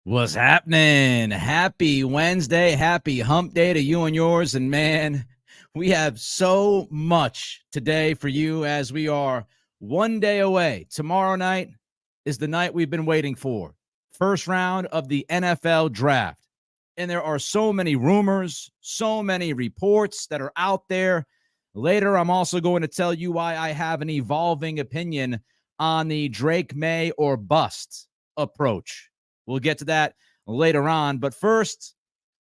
What's happening? Happy Wednesday. Happy hump day to you and yours. And man, we have so much today for you as we are one day away. Tomorrow night is the night we've been waiting for. First round of the NFL draft. And there are so many rumors, so many reports that are out there. Later, I'm also going to tell you why I have an evolving opinion on the Drake May or bust approach. We'll get to that later on. But first,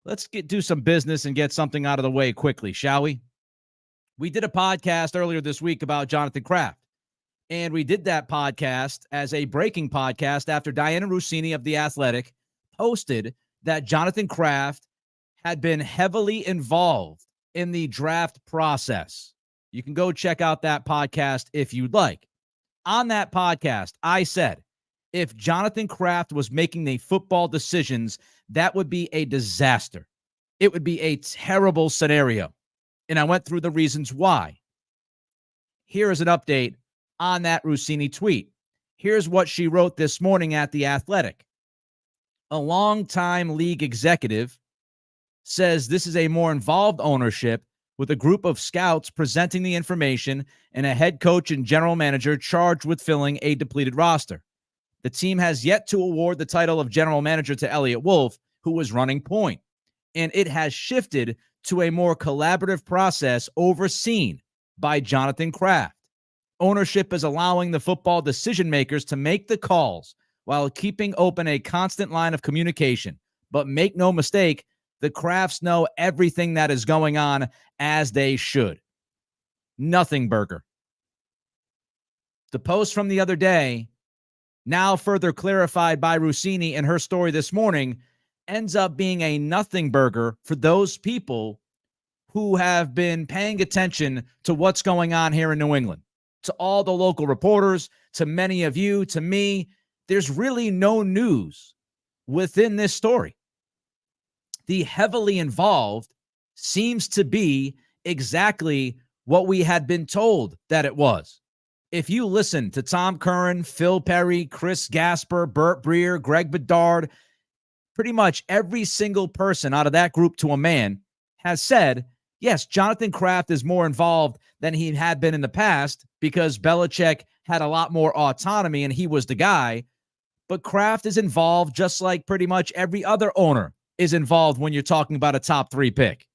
let's do some business and get something out of the way quickly, shall we? We did a podcast earlier this week about Jonathan Kraft. And we did that podcast as a breaking podcast after Diana Russini of The Athletic posted that Jonathan Kraft had been heavily involved in the draft process. You can go check out that podcast if you'd like. On that podcast, I said, if Jonathan Kraft was making the football decisions, that would be a disaster. It would be a terrible scenario. And I went through the reasons why. Here is an update on that Russini tweet. Here's what she wrote this morning at The Athletic. A longtime league executive says this is a more involved ownership with a group of scouts presenting the information and a head coach and general manager charged with filling a depleted roster. The team has yet to award the title of general manager to Elliott Wolf, who was running point, and it has shifted to a more collaborative process overseen by Jonathan Kraft. Ownership is allowing the football decision makers to make the calls while keeping open a constant line of communication. But make no mistake, the Krafts know everything that is going on as they should. Nothing burger. The post from the other day, now further clarified by Russini in her story this morning, ends up being a nothing burger for those people who have been paying attention to what's going on here in New England. To all the local reporters, to many of you, to me, there's really no news within this story. The heavily involved seems to be exactly what we had been told that it was. If you listen to Tom Curran, Phil Perry, Chris Gasper, Burt Breer, Greg Bedard, pretty much every single person out of that group to a man has said, yes, Jonathan Kraft is more involved than he had been in the past because Belichick had a lot more autonomy and he was the guy. But Kraft is involved just like pretty much every other owner is involved when you're talking about a top 3 pick.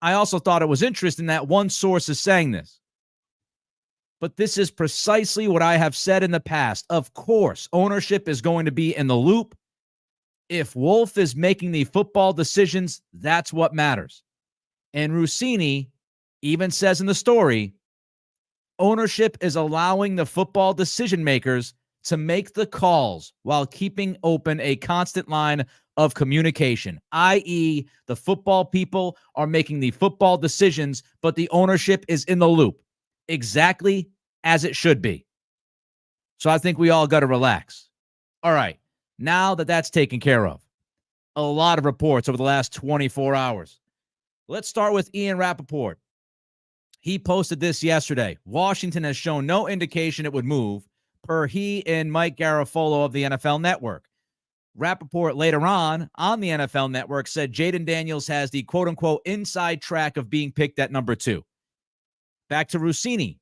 I also thought it was interesting that one source is saying this. But this is precisely what I have said in the past. Of course, ownership is going to be in the loop. If Wolf is making the football decisions, that's what matters. And Russini even says in the story, ownership is allowing the football decision makers to make the calls while keeping open a constant line of communication, i.e., the football people are making the football decisions, but the ownership is in the loop, exactly as it should be. So I think we all got to relax. All right, now that that's taken care of, a lot of reports over the last 24 hours. Let's start with Ian Rappaport. He posted this yesterday. Washington has shown no indication it would move, per he and Mike Garafolo of the NFL Network. Rappaport later on the NFL Network said Jaden Daniels has the quote-unquote inside track of being picked at number 2. Back to Russini.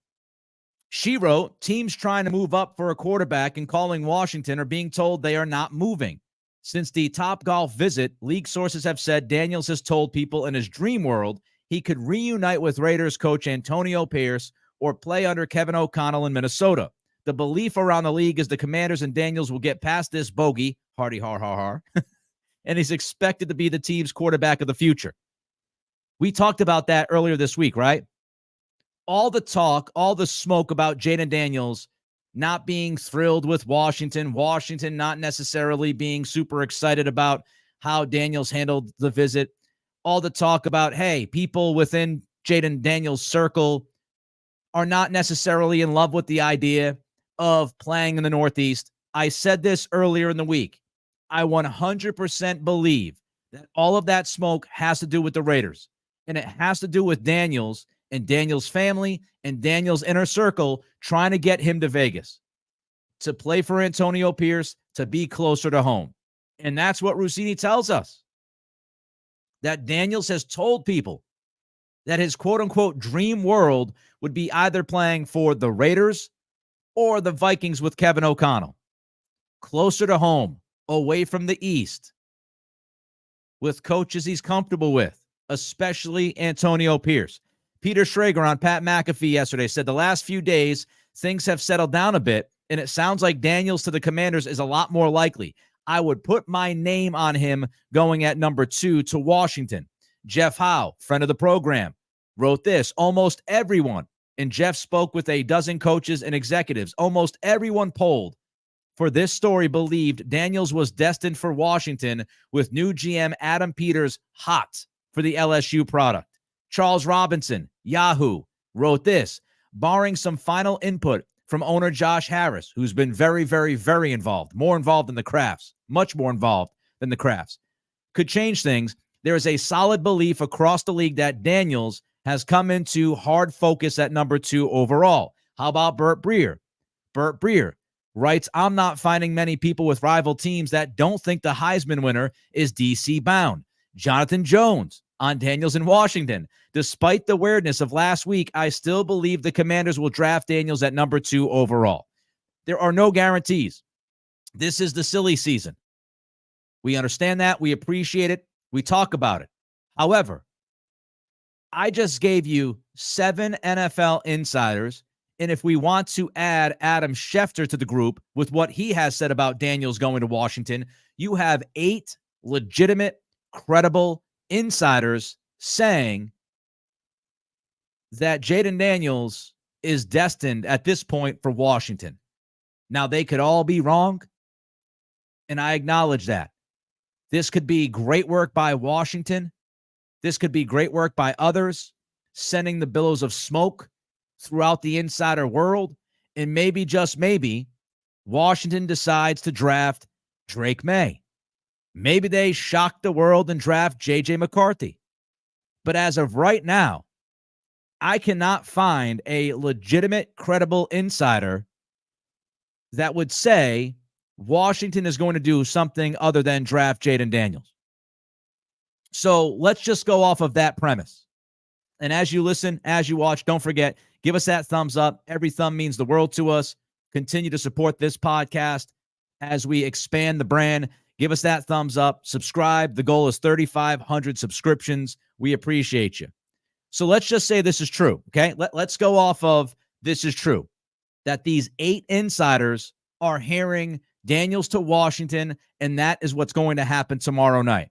She wrote, teams trying to move up for a quarterback and calling Washington are being told they are not moving. Since the Topgolf visit, league sources have said Daniels has told people in his dream world he could reunite with Raiders coach Antonio Pierce or play under Kevin O'Connell in Minnesota. The belief around the league is the Commanders and Daniels will get past this bogey, hardy har har har, and he's expected to be the team's quarterback of the future. We talked about that earlier this week, right? All the talk, all the smoke about Jaden Daniels not being thrilled with Washington not necessarily being super excited about how Daniels handled the visit, all the talk about, hey, people within Jaden Daniels' circle are not necessarily in love with the idea of playing in the Northeast. I said this earlier in the week. I 100% believe that all of that smoke has to do with the Raiders, and it has to do with Daniels and Daniels' family and Daniels' inner circle trying to get him to Vegas to play for Antonio Pierce, to be closer to home. And that's what Rossini tells us, that Daniels has told people that his quote-unquote dream world would be either playing for the Raiders or the Vikings with Kevin O'Connell, closer to home, away from the East, with coaches he's comfortable with, especially Antonio Pierce. Peter Schrager on Pat McAfee yesterday said the last few days, things have settled down a bit, and it sounds like Daniels to the Commanders is a lot more likely. I would put my name on him going at number 2 to Washington. Jeff Howe, friend of the program, wrote this: almost everyone, and Jeff spoke with a dozen coaches and executives, almost everyone polled for this story believed Daniels was destined for Washington, with new GM Adam Peters hot for the LSU product. Charles Robinson, Yahoo, wrote this: barring some final input from owner Josh Harris, who's been very, very, very involved, more involved than the Crafts, much more involved than the Crafts, could change things. There is a solid belief across the league that Daniels has come into hard focus at number 2 overall. How about Burt Breer? Burt Breer writes, I'm not finding many people with rival teams that don't think the Heisman winner is DC bound. Jonathan Jones on Daniels in Washington. Despite the weirdness of last week, I still believe the Commanders will draft Daniels at number 2 overall. There are no guarantees. This is the silly season. We understand that. We appreciate it. We talk about it. However, I just gave you 7 NFL insiders, and if we want to add Adam Schefter to the group with what he has said about Daniels going to Washington, you have 8 legitimate, credible insiders saying that Jaden Daniels is destined at this point for Washington. Now, they could all be wrong, and I acknowledge that. This could be great work by Washington. This could be great work by others, sending the billows of smoke throughout the insider world. And maybe, just maybe, Washington decides to draft Drake May. Maybe they shock the world and draft J.J. McCarthy. But as of right now, I cannot find a legitimate, credible insider that would say Washington is going to do something other than draft Jaden Daniels. So let's just go off of that premise. And as you listen, as you watch, don't forget, give us that thumbs up. Every thumb means the world to us. Continue to support this podcast as we expand the brand. Give us that thumbs up. Subscribe. The goal is 3,500 subscriptions. We appreciate you. So let's just say this is true, okay? Let's go off of this is true, that these 8 insiders are hearing Daniels to Washington, and that is what's going to happen tomorrow night.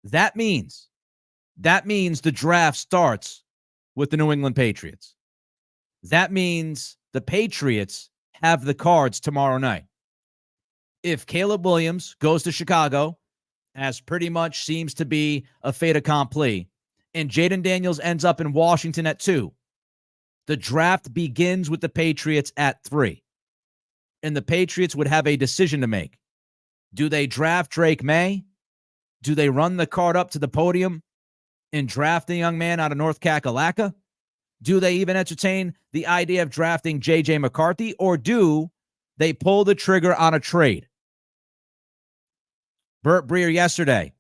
That means the draft starts with the New England Patriots. That means the Patriots have the cards tomorrow night. If Caleb Williams goes to Chicago, as pretty much seems to be a fait accompli, and Jaden Daniels ends up in Washington at 2, the draft begins with the Patriots at 3. And the Patriots would have a decision to make. Do they draft Drake May? Do they run the card up to the podium and draft a young man out of North Kakalaka? Do they even entertain the idea of drafting J.J. McCarthy? Or do they pull the trigger on a trade? Burt Breer yesterday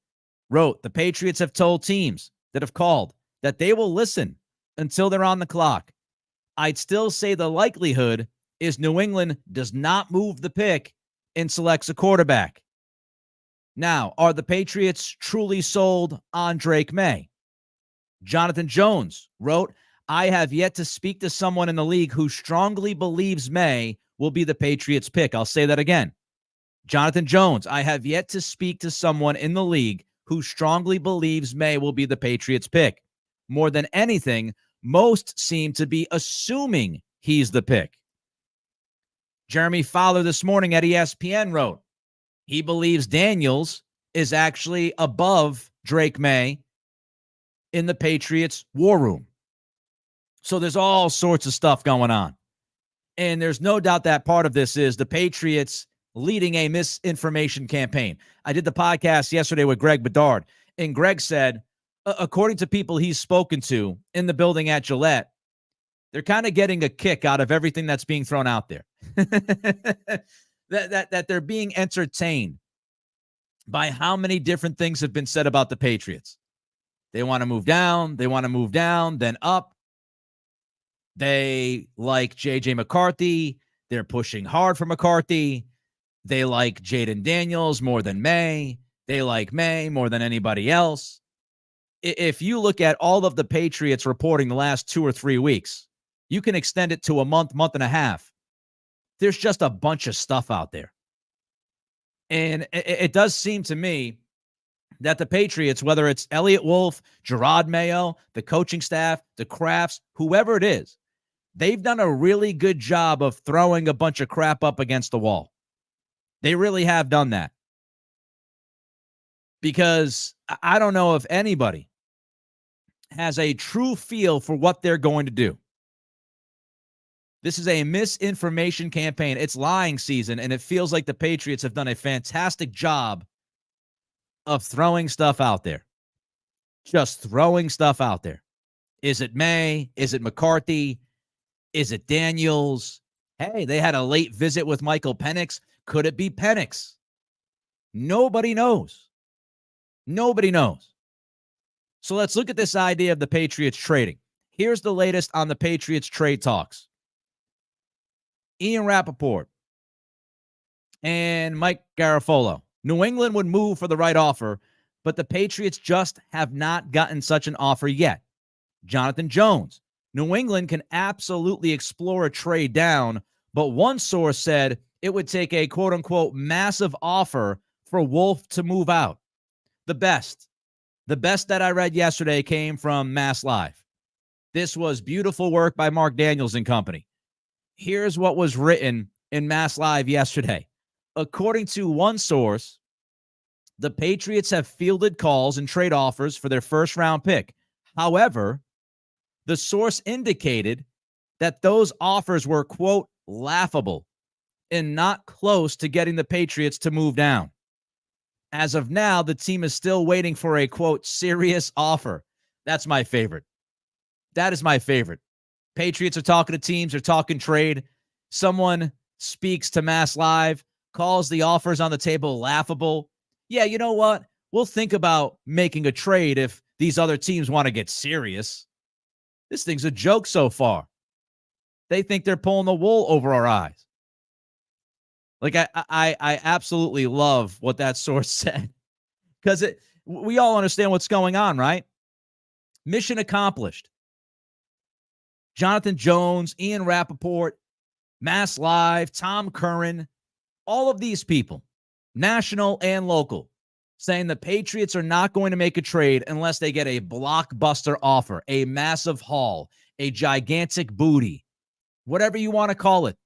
wrote, the Patriots have told teams that have called that they will listen until they're on the clock. I'd still say the likelihood is New England does not move the pick and selects a quarterback. Now, are the Patriots truly sold on Drake May? Jonathan Jones wrote, I have yet to speak to someone in the league who strongly believes May will be the Patriots pick. I'll say that again. Jonathan Jones, I have yet to speak to someone in the league who strongly believes May will be the Patriots pick. More than anything, most seem to be assuming he's the pick. Jeremy Fowler this morning at ESPN wrote, he believes Daniels is actually above Drake May in the Patriots war room. So there's all sorts of stuff going on. And there's no doubt that part of this is the Patriots leading a misinformation campaign. I did the podcast yesterday with Greg Bedard, and Greg said, according to people he's spoken to in the building at Gillette, they're kind of getting a kick out of everything that's being thrown out there. that they're being entertained by how many different things have been said about the Patriots. They want to move down. They want to move down, then up. They like J.J. McCarthy. They're pushing hard for McCarthy. They like Jaden Daniels more than May. They like May more than anybody else. If you look at all of the Patriots reporting the last 2 or 3 weeks, you can extend it to a month, month and a half. There's just a bunch of stuff out there. And it does seem to me that the Patriots, whether it's Elliott Wolf, Gerard Mayo, the coaching staff, the Crafts, whoever it is, they've done a really good job of throwing a bunch of crap up against the wall. They really have done that. Because I don't know if anybody has a true feel for what they're going to do. This is a misinformation campaign. It's lying season, and it feels like the Patriots have done a fantastic job of throwing stuff out there. Just throwing stuff out there. Is it May? Is it McCarthy? Is it Daniels? Hey, they had a late visit with Michael Penix. Could it be Penix? Nobody knows. Nobody knows. So let's look at this idea of the Patriots trading. Here's the latest on the Patriots trade talks. Ian Rappaport and Mike Garafolo. New England would move for the right offer, but the Patriots just have not gotten such an offer yet. Jonathan Jones. New England can absolutely explore a trade down, but one source said it would take a quote-unquote massive offer for Wolf to move out. The best that I read yesterday came from Mass Live. This was beautiful work by Mark Daniels and company. Here's what was written in Mass Live yesterday. According to one source, the Patriots have fielded calls and trade offers for their first-round pick. However, the source indicated that those offers were, quote, laughable and not close to getting the Patriots to move down. As of now, the team is still waiting for a, quote, serious offer. That's my favorite. That is my favorite. Patriots are talking to teams, they're talking trade. Someone speaks to Mass Live, calls the offers on the table laughable. Yeah, you know what? We'll think about making a trade if these other teams want to get serious. This thing's a joke so far. They think they're pulling the wool over our eyes. Like, I absolutely love what that source said. Because we all understand what's going on, right? Mission accomplished. Jonathan Jones, Ian Rappaport, Mass Live, Tom Curran, all of these people, national and local, saying the Patriots are not going to make a trade unless they get a blockbuster offer, a massive haul, a gigantic booty, whatever you want to call it.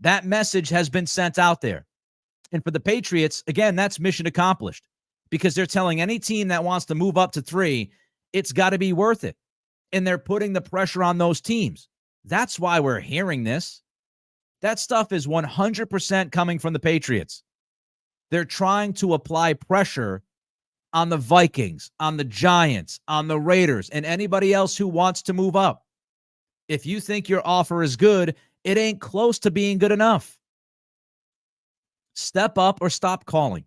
That message has been sent out there. And for the Patriots, again, that's mission accomplished because they're telling any team that wants to move up to 3, it's got to be worth it. And they're putting the pressure on those teams. That's why we're hearing this. That stuff is 100% coming from the Patriots. They're trying to apply pressure on the Vikings, on the Giants, on the Raiders, and anybody else who wants to move up. If you think your offer is good, it ain't close to being good enough. Step up or stop calling.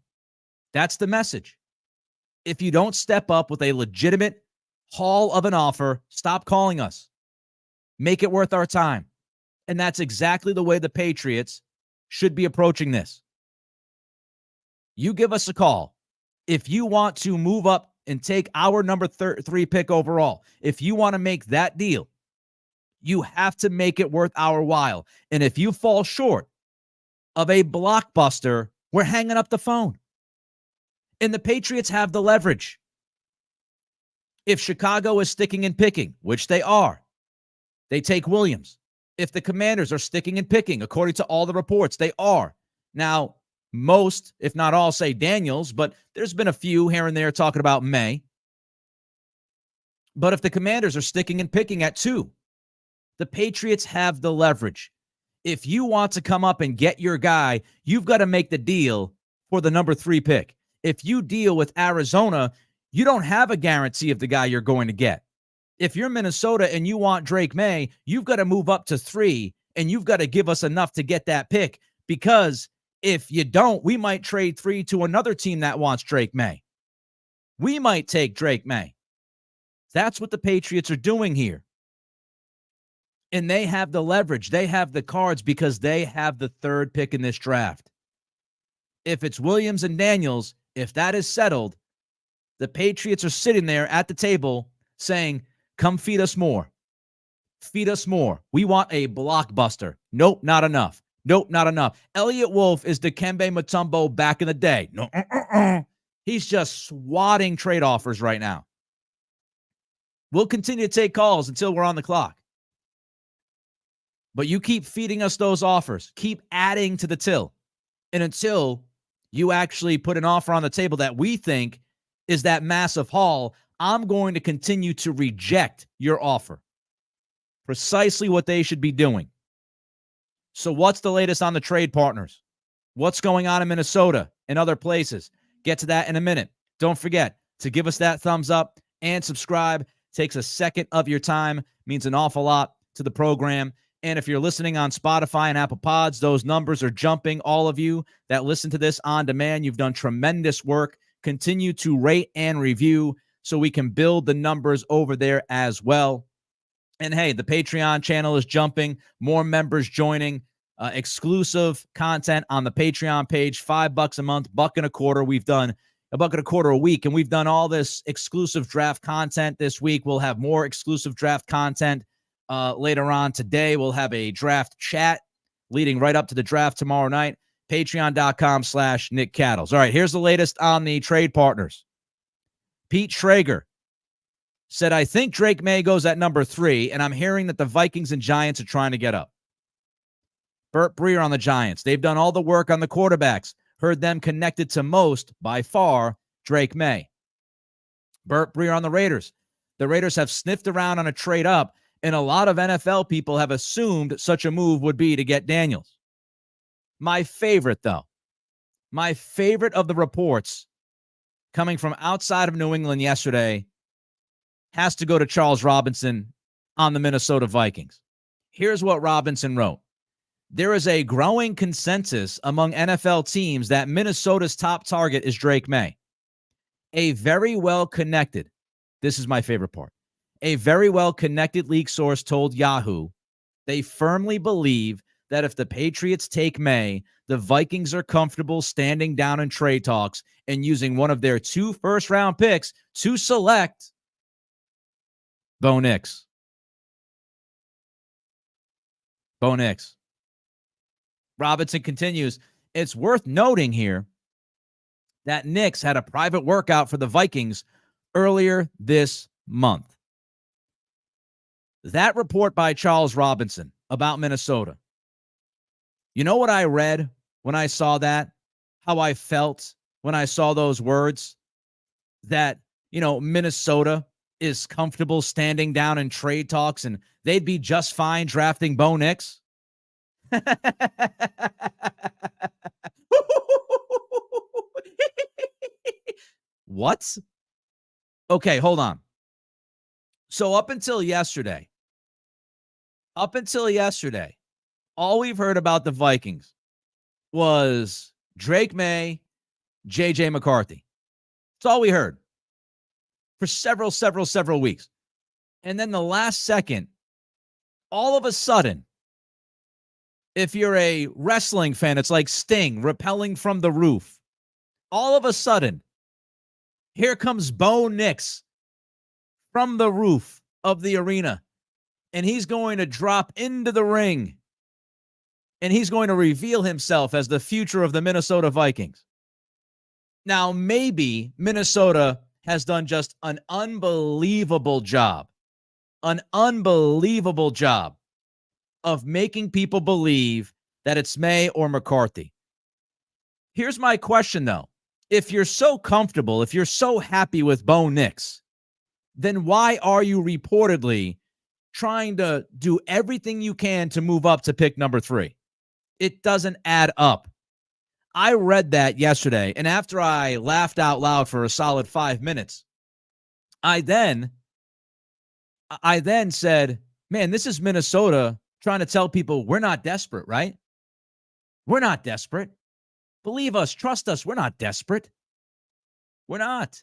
That's the message. If you don't step up with a legitimate haul of an offer, stop calling us. Make it worth our time. And that's exactly the way the Patriots should be approaching this. You give us a call. If you want to move up and take our number 3 pick overall, if you want to make that deal, you have to make it worth our while. And if you fall short of a blockbuster, we're hanging up the phone. And the Patriots have the leverage. If Chicago is sticking and picking, which they are, they take Williams. If the Commanders are sticking and picking, according to all the reports, they are. Now, most, if not all, say Daniels, but there's been a few here and there talking about May. But if the Commanders are sticking and picking at 2, the Patriots have the leverage. If you want to come up and get your guy, you've got to make the deal for the number 3 pick. If you deal with Arizona, you don't have a guarantee of the guy you're going to get. If you're Minnesota and you want Drake May, you've got to move up to 3, and you've got to give us enough to get that pick, because If you don't, we might trade 3 to another team that wants Drake May. We might take Drake May. That's what the Patriots are doing here. And they have the leverage. They have the cards because they have the third pick in this draft. If it's Williams and Daniels, if that is settled, the Patriots are sitting there at the table saying, come feed us more. Feed us more. We want a blockbuster. Nope, not enough. Nope, not enough. Elliott Wolf is Dikembe Mutombo back in the day. No, he's just swatting trade offers right now. We'll continue to take calls until we're on the clock. But you keep feeding us those offers. Keep adding to the till. And until you actually put an offer on the table that we think is that massive haul, I'm going to continue to reject your offer. Precisely what they should be doing. So what's the latest on the trade partners? What's going on in Minnesota and other places? Get to that in a minute. Don't forget to give us that thumbs up and subscribe. Takes a second of your time, means an awful lot to the program. And if you're listening on Spotify and Apple Pods, those numbers are jumping. All of you that listen to this on demand, you've done tremendous work. Continue to rate and review so we can build the numbers over there as well. And hey, the Patreon channel is jumping. More members joining. Exclusive content on the Patreon page. $5 a month, $1.25. We've done $1.25 a week, and we've done all this exclusive draft content this week. We'll have more exclusive draft content later on today. We'll have a draft chat leading right up to the draft tomorrow night. Patreon.com/Nick Cattles. All right, here's the latest on the trade partners. Pete Schrager said, I think Drake May goes at number 3, and I'm hearing that the Vikings and Giants are trying to get up. Burt Breer on the Giants. They've done all the work on the quarterbacks. Heard them connected to most, by far, Drake May. Burt Breer on the Raiders. The Raiders have sniffed around on a trade up, and a lot of NFL people have assumed such a move would be to get Daniels. My favorite, though, my favorite of the reports coming from outside of New England yesterday has to go to Charles Robinson on the Minnesota Vikings. Here's what Robinson wrote. There is a growing consensus among NFL teams that Minnesota's top target is Drake May. A very well-connected, this is my favorite part, a very well-connected league source told Yahoo they firmly believe that if the Patriots take May, the Vikings are comfortable standing down in trade talks and using one of their 2 first-round picks to select Bo Nix. Bo Nix. Robinson continues, it's worth noting here that Nix had a private workout for the Vikings earlier this month. That report by Charles Robinson about Minnesota. You know what I read when I saw that? How I felt when I saw those words? That, Minnesota is comfortable standing down in trade talks and they'd be just fine drafting Bo Nix. What? Okay, hold on. So up until yesterday, all we've heard about the Vikings was Drake May, J.J. McCarthy. That's all we heard for several weeks. And then the last second, all of a sudden, if you're a wrestling fan, it's like Sting rappelling from the roof. All of a sudden, here comes Bo Nix from the roof of the arena, and he's going to drop into the ring, and he's going to reveal himself as the future of the Minnesota Vikings. Now, maybe Minnesota has done just an unbelievable job of making people believe that it's May or McCarthy. Here's my question, though. If you're so comfortable, if you're so happy with Bo Nix, then why are you reportedly trying to do everything you can to move up to pick number 3? It doesn't add up. I read that yesterday, and after I laughed out loud for a solid 5 minutes, I then said, man, this is Minnesota trying to tell people we're not desperate, right? We're not desperate. Believe us, trust us. We're not desperate. We're not.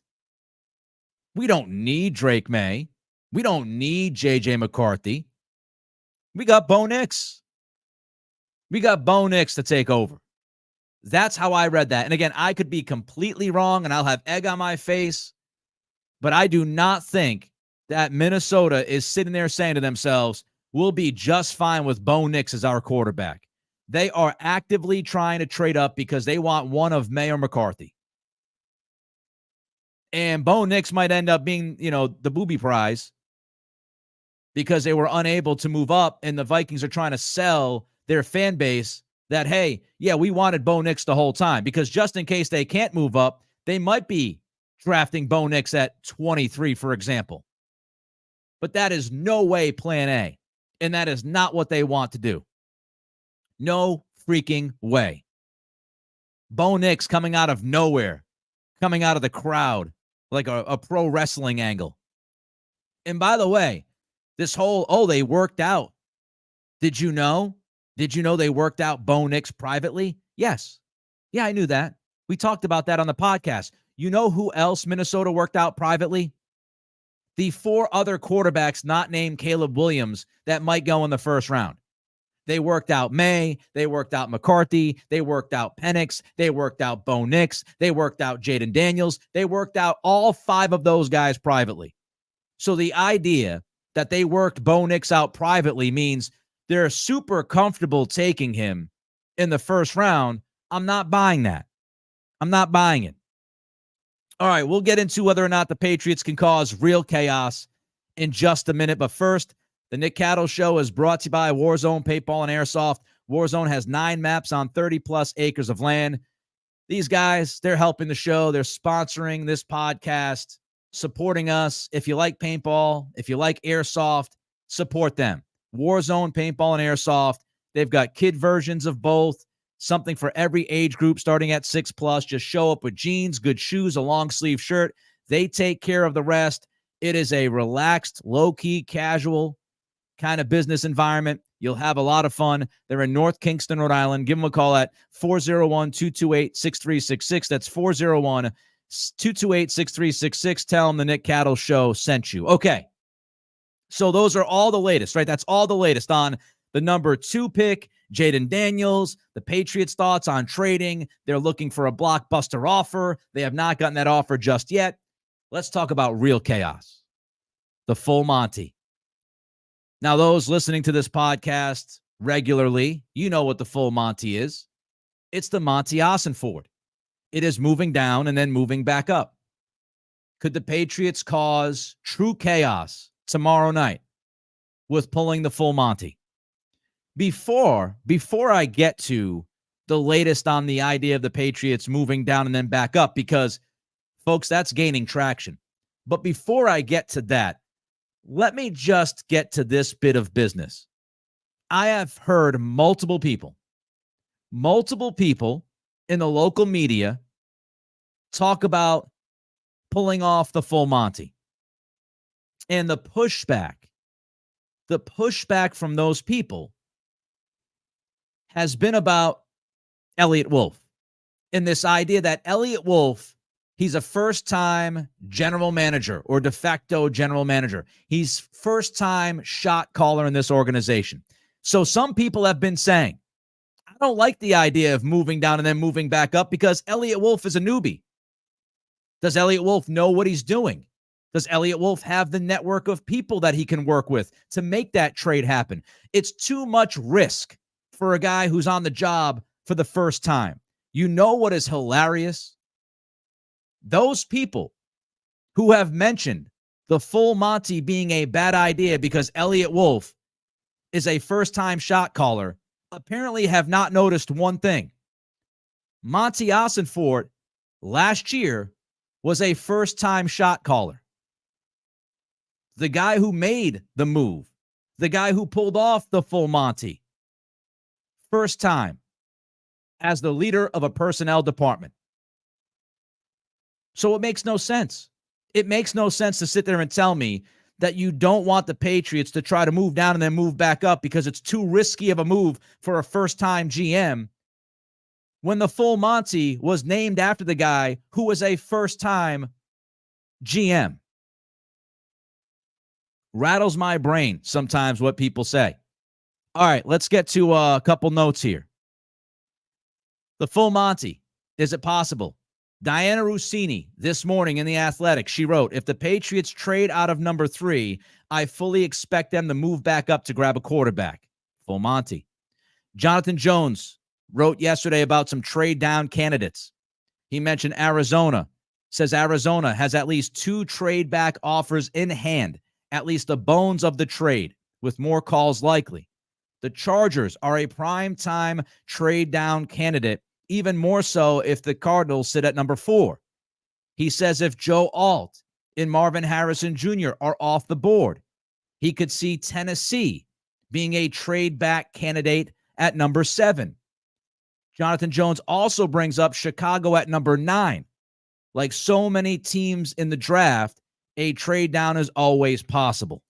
We don't need Drake May. We don't need J.J. McCarthy. We got Bo Nix. We got Bo Nix to take over. That's how I read that. And again, I could be completely wrong and I'll have egg on my face, but I do not think that Minnesota is sitting there saying to themselves, we'll be just fine with Bo Nix as our quarterback. They are actively trying to trade up because they want one of May or McCarthy. And Bo Nix might end up being, the booby prize because they were unable to move up, and the Vikings are trying to sell their fan base that, hey, yeah, we wanted Bo Nix the whole time, because just in case they can't move up, they might be drafting Bo Nix at 23, for example. But that is no way plan A, and that is not what they want to do. No freaking way. Bo Nix coming out of nowhere, coming out of the crowd, like a pro wrestling angle. And by the way, this whole, they worked out. Did you know? Did you know they worked out Bo Nix privately? Yes. Yeah, I knew that. We talked about that on the podcast. You know who else Minnesota worked out privately? The 4 other quarterbacks not named Caleb Williams that might go in the first round. They worked out May. They worked out McCarthy. They worked out Penix. They worked out Bo Nix. They worked out Jaden Daniels. They worked out all 5 of those guys privately. So the idea that they worked Bo Nix out privately means they're super comfortable taking him in the first round. I'm not buying that. I'm not buying it. All right, we'll get into whether or not the Patriots can cause real chaos in just a minute. But first, the Nick Cattle Show is brought to you by Warzone Paintball and Airsoft. Warzone has 9 maps on 30-plus acres of land. These guys, they're helping the show. They're sponsoring this podcast, supporting us. If you like paintball, if you like airsoft, support them. Warzone Paintball and Airsoft. They've got kid versions of both, something for every age group starting at 6+. Just show up with jeans, good shoes, a long-sleeve shirt. They take care of the rest. It is a relaxed, low-key, casual kind of business environment. You'll have a lot of fun. They're in North Kingston, Rhode Island. Give them a call at 401-228-6366. That's 401-228-6366. Tell them the Nick Cattle Show sent you. Okay. So those are all the latest, right? That's all the latest on the number 2 pick, Jaden Daniels, the Patriots' thoughts on trading. They're looking for a blockbuster offer. They have not gotten that offer just yet. Let's talk about real chaos. The full Monty. Now, those listening to this podcast regularly, you know what the full Monty is. It's the Monty Ossenford. It is moving down and then moving back up. Could the Patriots cause true chaos tomorrow night with pulling the full Monty? Before I get to the latest on the idea of the Patriots moving down and then back up, because, folks, that's gaining traction. But before I get to that, let me just get to this bit of business. I have heard multiple people in the local media talk about pulling off the full Monty. And the pushback from those people has been about Elliott Wolf, and this idea that Elliott Wolf, he's a first-time general manager or de facto general manager. He's first-time shot caller in this organization. So some people have been saying, I don't like the idea of moving down and then moving back up because Elliott Wolf is a newbie. Does Elliott Wolf know what he's doing? Does Elliott Wolf have the network of people that he can work with to make that trade happen? It's too much risk for a guy who's on the job for the first time. You know what is hilarious? Those people who have mentioned the full Monty being a bad idea because Elliott Wolf is a first-time shot caller apparently have not noticed one thing. Monty Ossenfort last year was a first-time shot caller. The guy who made the move, the guy who pulled off the full Monty, first time as the leader of a personnel department. So it makes no sense. It makes no sense to sit there and tell me that you don't want the Patriots to try to move down and then move back up because it's too risky of a move for a first-time GM when the full Monty was named after the guy who was a first-time GM. Rattles my brain sometimes what people say. All right, let's get to a couple notes here. The full Monty, is it possible? Diana Rossini, this morning in The Athletic, she wrote, if the Patriots trade out of number 3, I fully expect them to move back up to grab a quarterback. Full Monty. Jonathan Jones wrote yesterday about some trade down candidates. He mentioned Arizona. Says Arizona has at least 2 trade back offers in hand, at least the bones of the trade, with more calls likely. The Chargers are a prime time trade down candidate, even more so if the Cardinals sit at number 4. He says if Joe Alt and Marvin Harrison Jr. are off the board, he could see Tennessee being a trade back candidate at number 7. Jonathan Jones also brings up Chicago at number 9. Like so many teams in the draft, a trade down is always possible.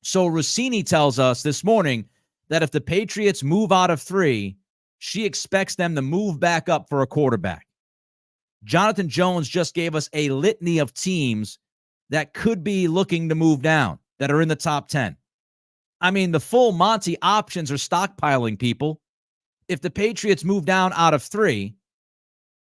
So Rossini tells us this morning that if the Patriots move out of 3, she expects them to move back up for a quarterback. Jonathan Jones just gave us a litany of teams that could be looking to move down, that are in the top 10. I mean, the full Monty options are stockpiling, people. If the Patriots move down out of 3,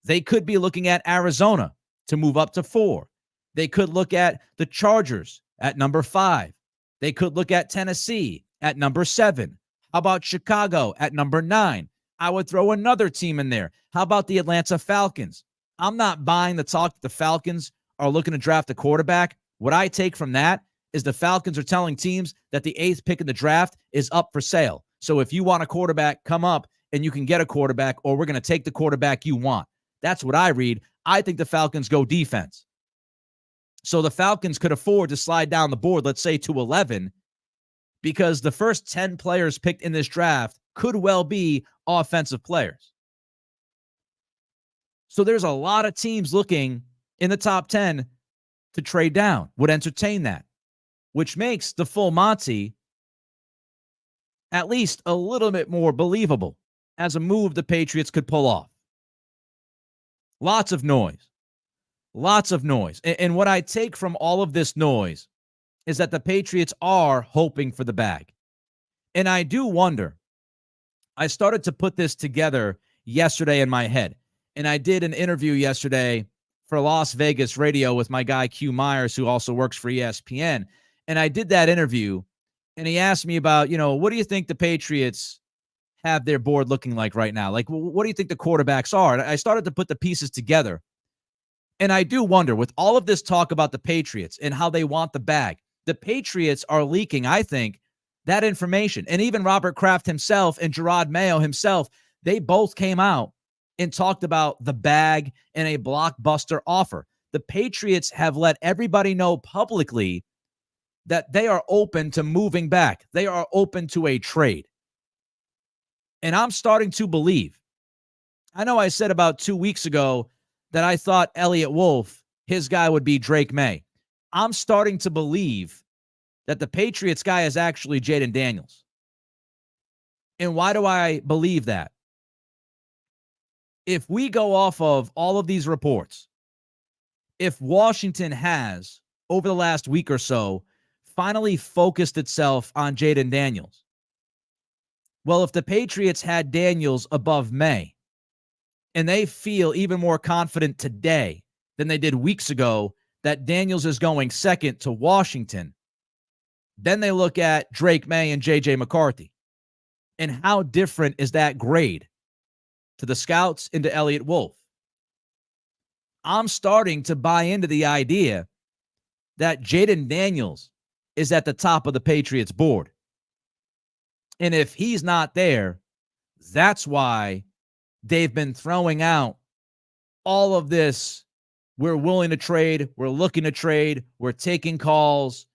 they could be looking at Arizona to move up to 4. They could look at the Chargers at number 5. They could look at Tennessee at number 7. How about Chicago at number 9? I would throw another team in there. How about the Atlanta Falcons? I'm not buying the talk that the Falcons are looking to draft a quarterback. What I take from that is the Falcons are telling teams that the 8th pick in the draft is up for sale. So if you want a quarterback, come up and you can get a quarterback, or we're going to take the quarterback you want. That's what I read. I think the Falcons go defense. So the Falcons could afford to slide down the board, let's say to 11, because the first 10 players picked in this draft could well be offensive players. So there's a lot of teams looking in the top 10 to trade down, would entertain that, which makes the full Monty at least a little bit more believable as a move the Patriots could pull off. Lots of noise. Lots of noise. And what I take from all of this noise is that the Patriots are hoping for the bag. And I do wonder, I started to put this together yesterday in my head. And I did an interview yesterday for Las Vegas radio with my guy Q Myers, who also works for ESPN. And I did that interview, and he asked me about, what do you think the Patriots have their board looking like right now? Like, what do you think the quarterbacks are? And I started to put the pieces together. And I do wonder, with all of this talk about the Patriots and how they want the bag, the Patriots are leaking, I think, that information. And even Robert Kraft himself and Gerard Mayo himself, they both came out and talked about the bag and a blockbuster offer. The Patriots have let everybody know publicly that they are open to moving back. They are open to a trade. And I'm starting to believe. I know I said about 2 weeks ago that I thought Elliott Wolf, his guy would be Drake May. I'm starting to believe that the Patriots guy is actually Jaden Daniels. And why do I believe that? If we go off of all of these reports, if Washington has, over the last week or so, finally focused itself on Jaden Daniels, well, if the Patriots had Daniels above May, and they feel even more confident today than they did weeks ago that Daniels is going second to Washington, then they look at Drake May and J.J. McCarthy. And how different is that grade to the scouts and to Elliott Wolf? I'm starting to buy into the idea that Jaden Daniels is at the top of the Patriots board. And if he's not there, that's why they've been throwing out all of this. We're willing to trade. We're looking to trade. We're taking calls.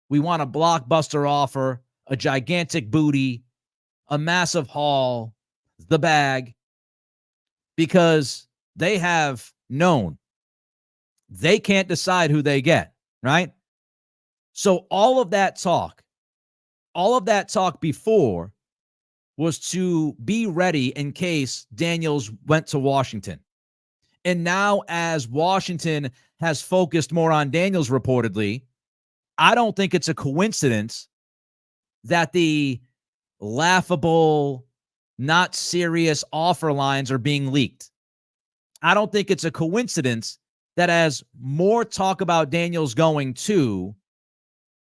We want a blockbuster offer, a gigantic booty, a massive haul, the bag, because they have known they can't decide who they get, right? So all of that talk before was to be ready in case Daniels went to Washington. And now, as Washington has focused more on Daniels reportedly, I don't think it's a coincidence that the laughable, not serious offer lines are being leaked. I don't think it's a coincidence that as more talk about Daniels going to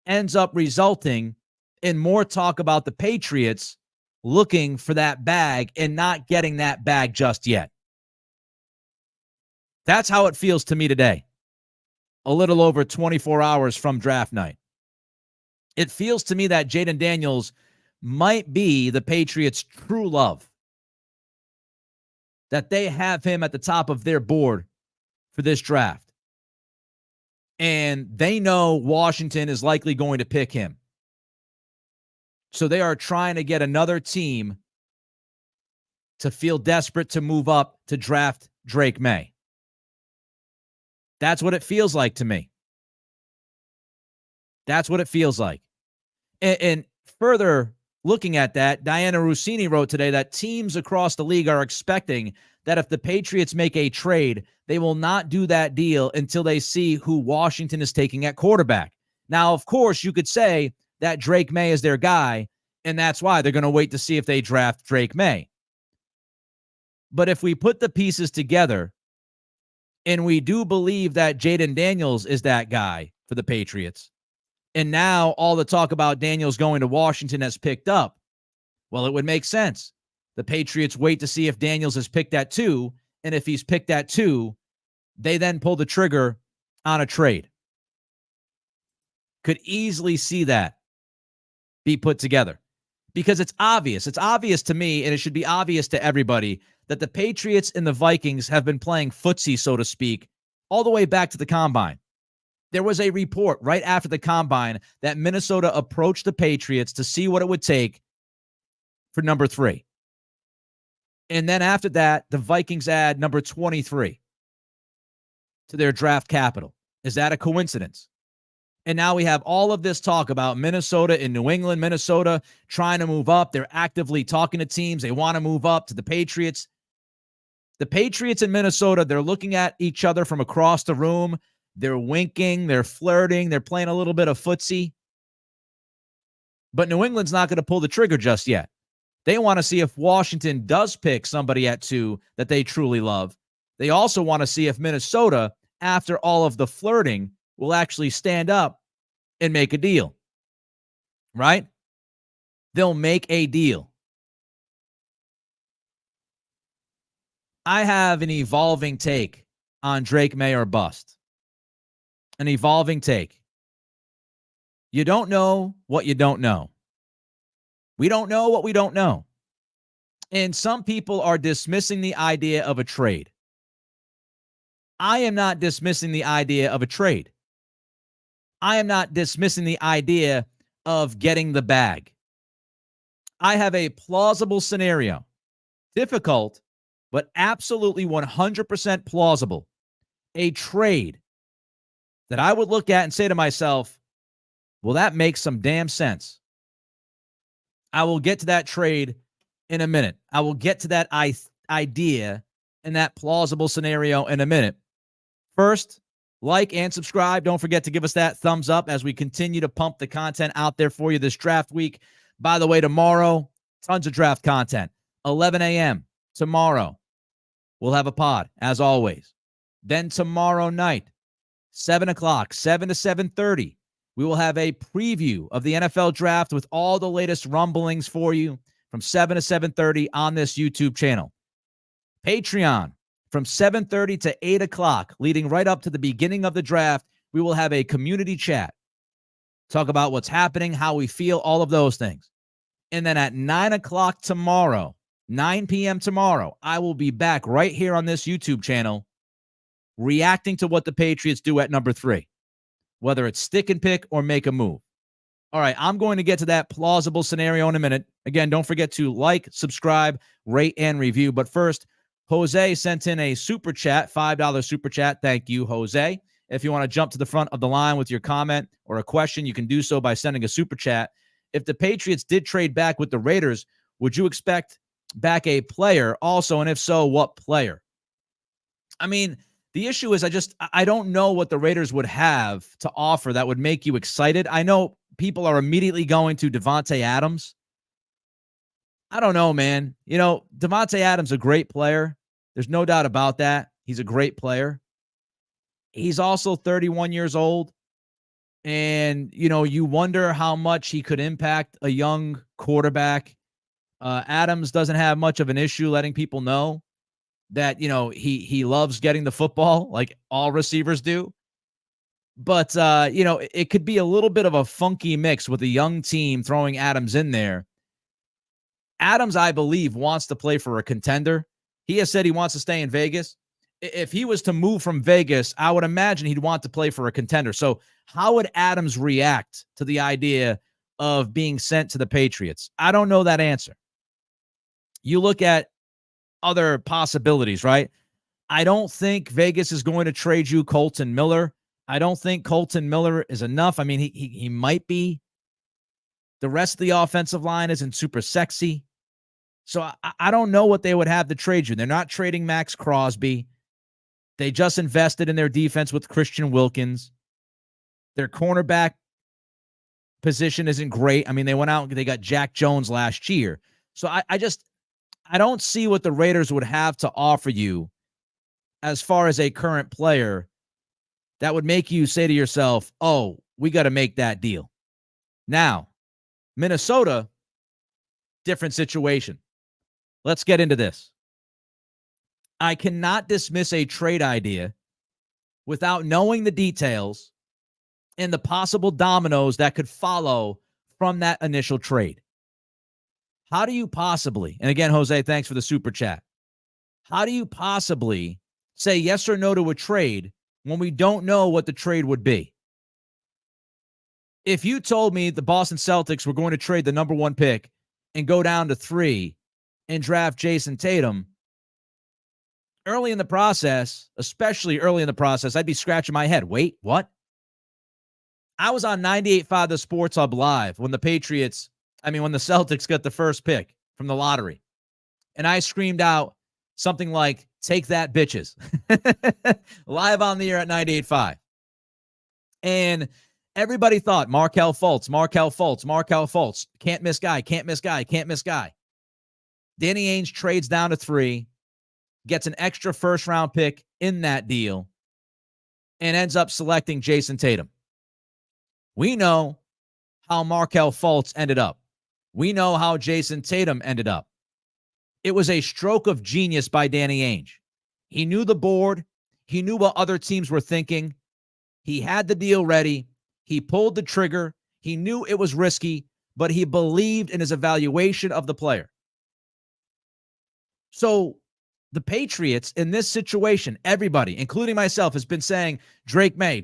ends up resulting in more talk about the Patriots looking for that bag and not getting that bag just yet. That's how it feels to me today, a little over 24 hours from draft night. It feels to me that Jaden Daniels might be the Patriots' true love, that they have him at the top of their board for this draft. And they know Washington is likely going to pick him. So they are trying to get another team to feel desperate to move up to draft Drake May. That's what it feels like to me. That's what it feels like. And further looking at that, Diana Rossini wrote today that teams across the league are expecting that if the Patriots make a trade, they will not do that deal until they see who Washington is taking at quarterback. Now, of course, you could say that Drake May is their guy, and that's why they're going to wait to see if they draft Drake May. But if we put the pieces together, and we do believe that Jaden Daniels is that guy for the Patriots, and now all the talk about Daniels going to Washington has picked up, well, it would make sense. The Patriots wait to see if Daniels is picked at 2, and if he's picked at 2, they then pull the trigger on a trade. Could easily see that be put together because it's obvious. It's obvious to me, and it should be obvious to everybody, that the Patriots and the Vikings have been playing footsie, so to speak, all the way back to the Combine. There was a report right after the Combine that Minnesota approached the Patriots to see what it would take for number 3. And then after that, the Vikings add number 23 to their draft capital. Is that a coincidence? And now we have all of this talk about Minnesota and New England, Minnesota trying to move up. They're actively talking to teams. They want to move up to the Patriots. The Patriots in Minnesota, they're looking at each other from across the room. They're winking. They're flirting. They're playing a little bit of footsie. But New England's not going to pull the trigger just yet. They want to see if Washington does pick somebody at 2 that they truly love. They also want to see if Minnesota, after all of the flirting, will actually stand up and make a deal. Right? They'll make a deal. I have an evolving take on Drake May or bust. An evolving take. You don't know what you don't know. We don't know what we don't know. And some people are dismissing the idea of a trade. I am not dismissing the idea of a trade. I am not dismissing the idea of getting the bag. I have a plausible scenario. Difficult, but absolutely 100% plausible. A trade that I would look at and say to myself, well, that makes some damn sense. I will get to that trade in a minute. I will get to that idea and that plausible scenario in a minute. First, like and subscribe. Don't forget to give us that thumbs up as we continue to pump the content out there for you this draft week. By the way, tomorrow, tons of draft content. 11 a.m. tomorrow, we'll have a pod, as always. Then tomorrow night, 7 o'clock, 7 to 7:30, we will have a preview of the NFL draft with all the latest rumblings for you from 7 to 7:30 on this YouTube channel. Patreon, from 7:30 to 8 o'clock, leading right up to the beginning of the draft, we will have a community chat. Talk about what's happening, how we feel, all of those things. And then at 9 o'clock tomorrow, 9 p.m. tomorrow, I will be back right here on this YouTube channel reacting to what the Patriots do at number 3, whether it's stick and pick or make a move. All right, I'm going to get to that plausible scenario in a minute. Again, don't forget to like, subscribe, rate, and review. But first, Jose sent in a super chat, $5 super chat. Thank you, Jose. If you want to jump to the front of the line with your comment or a question, you can do so by sending a super chat. If the Patriots did trade back with the Raiders, Would you expect back a player also? And if so, what player? I mean, the issue is I don't know what the Raiders would have to offer that would make you excited. I know people are immediately going to Devontae Adams. I don't know, man. Devontae Adams, a great player. There's no doubt about that. He's a great player. He's also 31 years old. And, you wonder how much he could impact a young quarterback. Adams doesn't have much of an issue letting people know that, he loves getting the football like all receivers do. But, it could be a little bit of a funky mix with a young team throwing Adams in there. Adams, I believe, wants to play for a contender. He has said he wants to stay in Vegas. If he was to move from Vegas, I would imagine he'd want to play for a contender. So how would Adams react to the idea of being sent to the Patriots? I don't know that answer. You look at other possibilities, right? I don't think Vegas is going to trade you Colton Miller. I don't think Colton Miller is enough. I mean, he might be. The rest of the offensive line isn't super sexy. So I don't know what they would have to trade you. They're not trading Max Crosby. They just invested in their defense with Christian Wilkins. Their cornerback position isn't great. I mean, they went out and they got Jack Jones last year. So I don't see what the Raiders would have to offer you as far as a current player that would make you say to yourself, oh, we got to make that deal. Now, Minnesota, different situation. Let's get into this. I cannot dismiss a trade idea without knowing the details and the possible dominoes that could follow from that initial trade. How do you possibly, and again, Jose, thanks for the super chat. How do you possibly say yes or no to a trade when we don't know what the trade would be? If you told me the Boston Celtics were going to trade the number 1 pick and go down to 3 and draft Jason Tatum, early in the process, especially early in the process, I'd be scratching my head. Wait, what? I was on 98.5 The Sports Hub Live when the Celtics got the first pick from the lottery. And I screamed out something like, take that, bitches. Live on the air at 98.5. And everybody thought Markelle Fultz. Can't miss guy. Danny Ainge trades down to 3, gets an extra first-round pick in that deal, and ends up selecting Jason Tatum. We know how Markelle Fultz ended up. We know how Jason Tatum ended up. It was a stroke of genius by Danny Ainge. He knew the board. He knew what other teams were thinking. He had the deal ready. He pulled the trigger. He knew it was risky, but he believed in his evaluation of the player. So the Patriots in this situation, everybody, including myself, has been saying Drake May.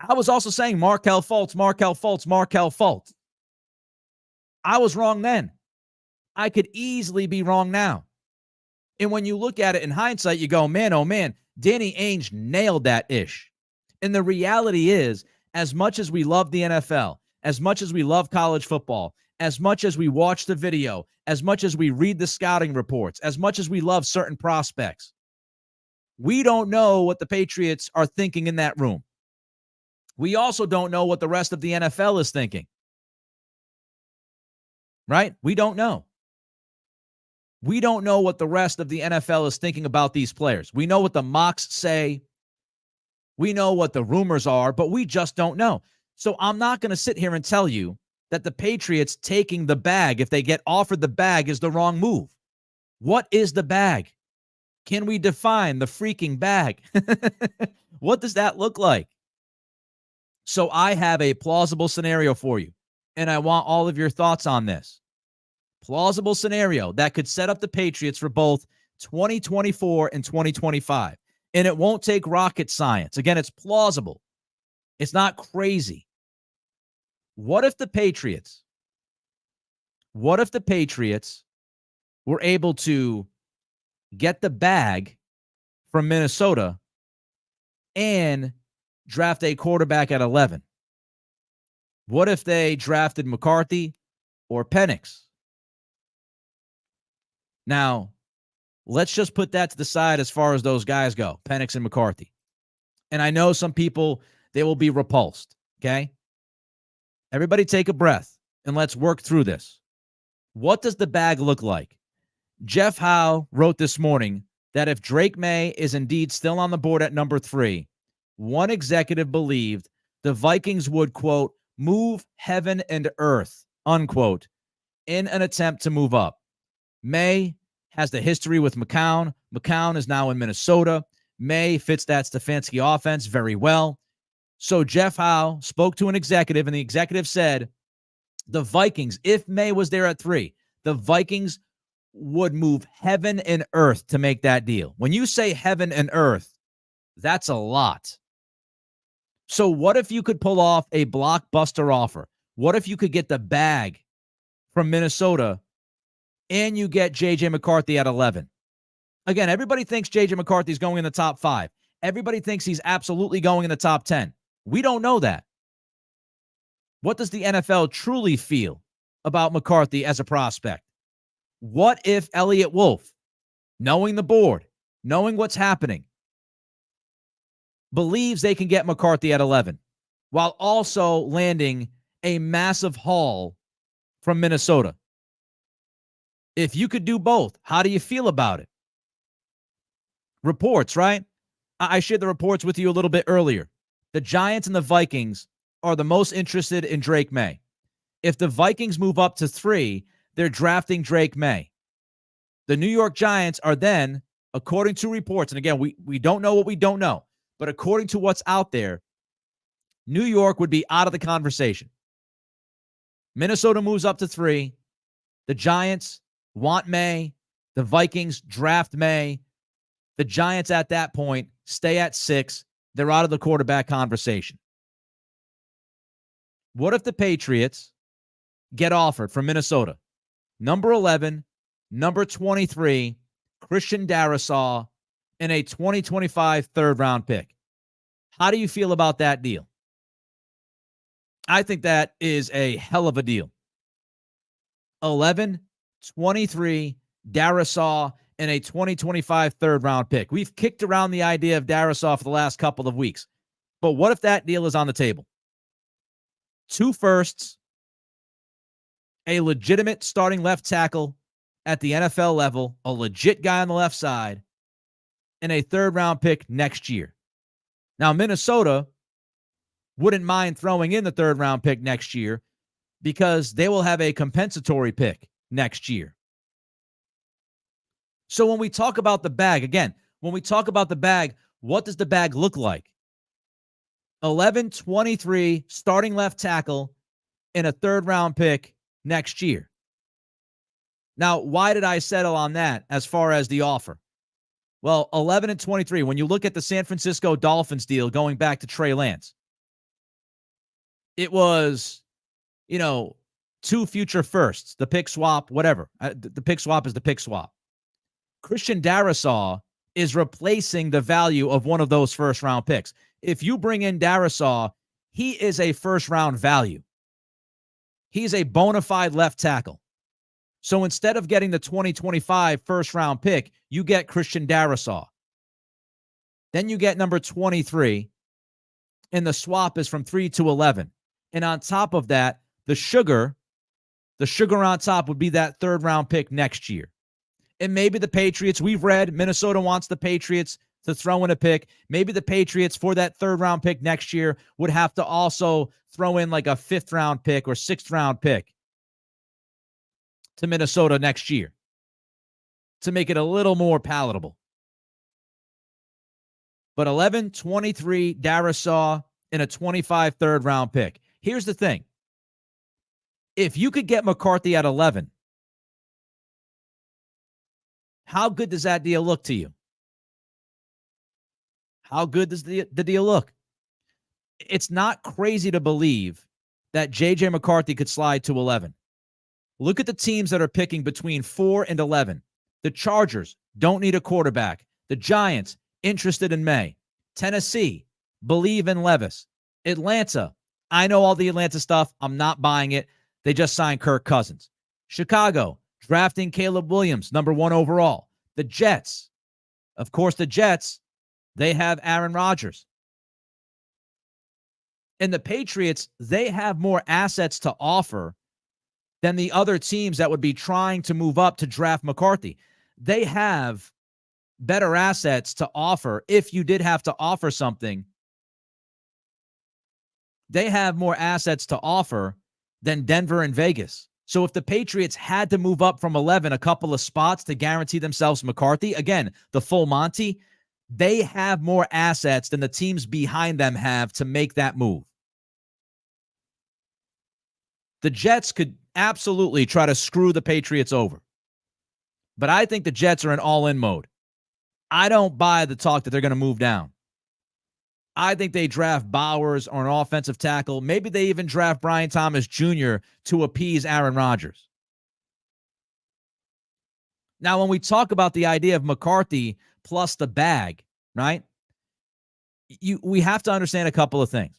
I was also saying Markelle Fultz. I was wrong then. I could easily be wrong now. And when you look at it in hindsight, you go, man, oh man, Danny Ainge nailed that ish. And the reality is, as much as we love the NFL, as much as we love college football, as much as we watch the video, as much as we read the scouting reports, as much as we love certain prospects, we don't know what the Patriots are thinking in that room. We also don't know what the rest of the NFL is thinking. Right? We don't know. We don't know what the rest of the NFL is thinking about these players. We know what the mocks say. We know what the rumors are, but we just don't know. So I'm not going to sit here and tell you that the Patriots taking the bag, if they get offered the bag, is the wrong move. What is the bag? Can we define the freaking bag? What does that look like? So I have a plausible scenario for you, and I want all of your thoughts on this. Plausible scenario that could set up the Patriots for both 2024 and 2025. And it won't take rocket science. Again, it's plausible. It's not crazy. What if the Patriots were able to get the bag from Minnesota and draft a quarterback at 11? What if they drafted McCarthy? or Penix. Now, let's just put that to the side as far as those guys go, Penix and McCarthy. And I know some people, they will be repulsed, okay? Everybody take a breath and let's work through this. What does the bag look like? Jeff Howe wrote this morning that if Drake May is indeed still on the board at number 3, one executive believed the Vikings would, quote, move heaven and earth, unquote, in an attempt to move up. May has the history with McCown. McCown is now in Minnesota. May fits that Stefanski offense very well. So Jeff Howe spoke to an executive, and the executive said the Vikings, if May was there at 3, the Vikings would move heaven and earth to make that deal. When you say heaven and earth, that's a lot. So what if you could pull off a blockbuster offer? What if you could get the bag from Minnesota and you get J.J. McCarthy at 11? Again, everybody thinks J.J. McCarthy is going in the top 5. Everybody thinks he's absolutely going in the top 10. We don't know that. What does the NFL truly feel about McCarthy as a prospect? What if Elliott Wolf, knowing the board, knowing what's happening, believes they can get McCarthy at 11 while also landing a massive haul from Minnesota? If you could do both, how do you feel about it? Reports, right? I shared the reports with you a little bit earlier. The Giants and the Vikings are the most interested in Drake May. If the Vikings move up to 3, they're drafting Drake May. The New York Giants are then, according to reports, and again, we don't know what we don't know, but according to what's out there, New York would be out of the conversation. Minnesota moves up to 3. The Giants want May. The Vikings draft May. The Giants at that point stay at 6. They're out of the quarterback conversation. What if the Patriots get offered from Minnesota? Number 11, number 23, Christian Darrisaw, and a 2025 third-round pick. How do you feel about that deal? I think that is a hell of a deal. 11, 23, Darrisaw, and a 2025 third-round pick. We've kicked around the idea of Darrisaw for the last couple of weeks. But what if that deal is on the table? 2 firsts, a legitimate starting left tackle at the NFL level, a legit guy on the left side, and a third-round pick next year. Now, Minnesota wouldn't mind throwing in the third-round pick next year because they will have a compensatory pick next year. So when we talk about the bag, again, when we talk about the bag, what does the bag look like? 11, 23, starting left tackle, and a third-round pick next year. Now, why did I settle on that as far as the offer? Well, 11 and 23, when you look at the San Francisco Dolphins deal going back to Trey Lance, it was, 2 future firsts, the pick swap, whatever. The pick swap is the pick swap. Christian Darrisaw is replacing the value of one of those first-round picks. If you bring in Darrisaw, he is a first-round value. He's a bona fide left tackle. So instead of getting the 2025 first-round pick, you get Christian Darrisaw. Then you get number 23, and the swap is from 3 to 11. And on top of that, the sugar on top would be that third-round pick next year. And maybe the Patriots, we've read Minnesota wants the Patriots to throw in a pick. Maybe the Patriots for that third-round pick next year would have to also throw in like a 5th-round pick or 6th-round pick to Minnesota next year to make it a little more palatable. But 11, 23, Darrisaw, and a 25 third-round pick. Here's the thing. If you could get McCarthy at 11, how good does that deal look to you? How good does the deal look? It's not crazy to believe that J.J. McCarthy could slide to 11. Look at the teams that are picking between 4 and 11. The Chargers don't need a quarterback. The Giants, interested in May. Tennessee, believe in Levis. Atlanta, I know all the Atlanta stuff. I'm not buying it. They just signed Kirk Cousins. Chicago, drafting Caleb Williams, number 1 overall. The Jets, of course, they have Aaron Rodgers. And the Patriots, they have more assets to offer than the other teams that would be trying to move up to draft McCarthy. They have better assets to offer. If you did have to offer something, they have more assets to offer than Denver and Vegas. So if the Patriots had to move up from 11 a couple of spots to guarantee themselves McCarthy, again, the full Monty, they have more assets than the teams behind them have to make that move. The Jets could absolutely try to screw the Patriots over. But I think the Jets are in all-in mode. I don't buy the talk that they're going to move down. I think they draft Bowers or an offensive tackle. Maybe they even draft Brian Thomas Jr. to appease Aaron Rodgers. Now, when we talk about the idea of McCarthy plus the bag, right, we have to understand a couple of things.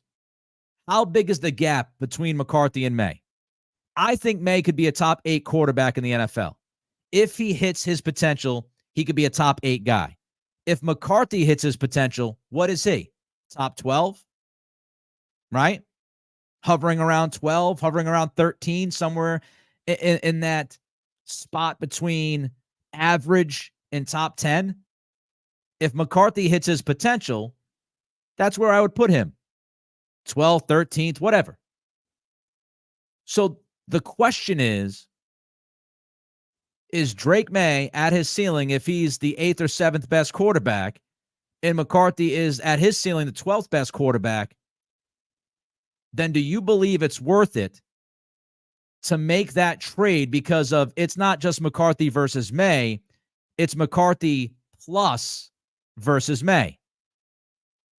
How big is the gap between McCarthy and May? I think May could be a top 8 quarterback in the NFL. If he hits his potential, he could be a top 8 guy. If McCarthy hits his potential, what is he? Top 12, right? Hovering around 12, hovering around 13, somewhere in that spot between average and top 10. If McCarthy hits his potential, that's where I would put him. 12th, 13th, whatever. So the question is Drake May at his ceiling if he's the 8th or 7th best quarterback, and McCarthy is at his ceiling the 12th best quarterback, then do you believe it's worth it to make that trade because of it's not just McCarthy versus May, it's McCarthy plus versus May?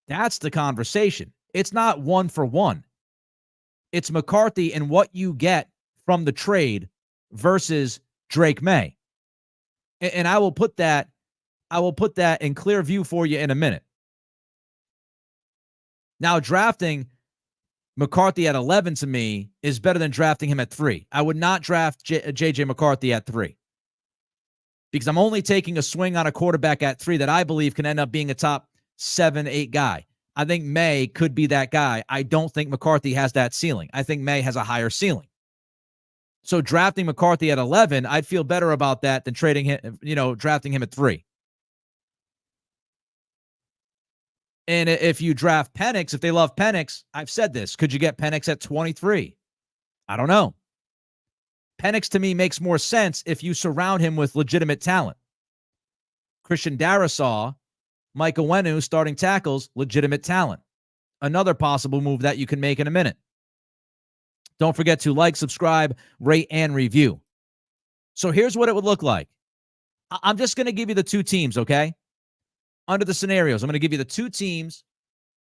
That's the conversation. It's not 1 for 1. It's McCarthy and what you get from the trade versus Drake May. And I will put that in clear view for you in a minute. Now, drafting McCarthy at 11 to me is better than drafting him at 3. I would not draft J.J. McCarthy at 3 because I'm only taking a swing on a quarterback at 3 that I believe can end up being a top 7, 8 guy. I think May could be that guy. I don't think McCarthy has that ceiling. I think May has a higher ceiling. So drafting McCarthy at 11, I'd feel better about that than trading him, drafting him at 3. And if you draft Penix, if they love Penix, I've said this, could you get Penix at 23? I don't know. Penix to me makes more sense if you surround him with legitimate talent. Christian Darrisaw, Mike Onwenu, starting tackles, legitimate talent. Another possible move that you can make in a minute. Don't forget to like, subscribe, rate, and review. So here's what it would look like. I'm just going to give you the 2 teams, okay? Under the scenarios, I'm going to give you the 2 teams,